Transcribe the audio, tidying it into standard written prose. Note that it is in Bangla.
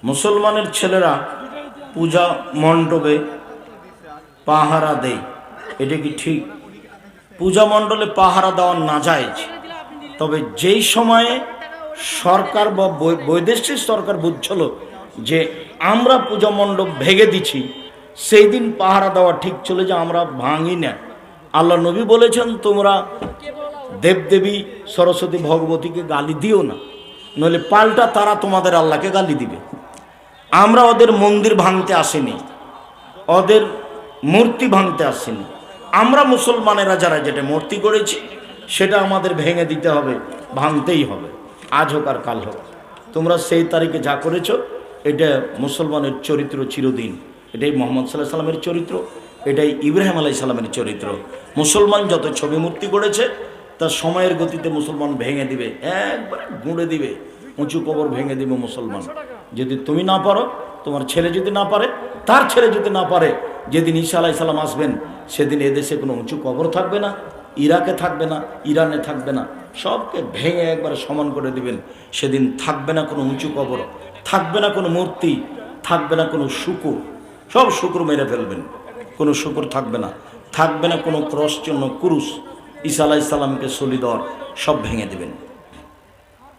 মুসলমানের ছেলেরা পূজা মণ্ডপে পাহারা দেয়, এটা কি ঠিক? পূজা মণ্ডলে পাহারা দেওয়া নাজায়েজ, তবে যেই সময়ে সরকার বা বৈদেশিক সরকার বুঝছিল যে আমরা পূজা মণ্ডপ ভেঙে দিচ্ছি, সেই দিন পাহারা দেওয়া ঠিক ছিল, যে আমরা ভাঙি না। আল্লাহ নবী বলেছেন, তোমরা দেবদেবী সরস্বতী ভগবতীকে গালি দিও না, নইলে পাল্টা তারা তোমাদের আল্লাহকে গালি দিবে। আমরা ওদের মন্দির ভাঙতে আসিনি, ওদের মূর্তি ভাঙতে আসিনি। আমরা মুসলমানেরা যারা যেটা মূর্তি করেছি সেটা আমাদের ভেঙে দিতে হবে, ভাঙতেই হবে, আজ হোক আর কাল হোক। তোমরা সেই তারিখে যা করেছো এটা মুসলমানের চরিত্র চিরদিন। এটাই মোহাম্মদ সাল্লাল্লাহু আলাইহি সাল্লামের চরিত্র, এটাই ইব্রাহিম আলাইহিস সালামের চরিত্র। মুসলমান যত ছবি মূর্তি করেছে তা সময়ের গতিতে মুসলমান ভেঙে দিবে, একবার গুঁড়ে দিবে, উঁচু কবর ভেঙে দিবে মুসলমান। যদি তুমি না পারো, তোমার ছেলে যদি না পারে, তার ছেলে যদি না পারে, যেদিন ঈসা আলাইহিস সালাম আসবেন সেদিন এদেশে কোনো উঁচু কবর থাকবে না, ইরাকে থাকবে না, ইরানে থাকবে না, সবকে ভেঙে একবার সমান করে দিবেন। সেদিন থাকবে না কোনো উঁচু কবর, থাকবে না কোনো মূর্তি, থাকবে না কোনো শুকুর, সব শুকুর মেরে ফেলবেন, কোনো শুকুর থাকবে না, থাকবে না কোনো ক্রস চিহ্ন, কুরুশ, ঈসা আলাইহিস সালামকে সলি দেওয়ার, সব ভেঙে দেবেন।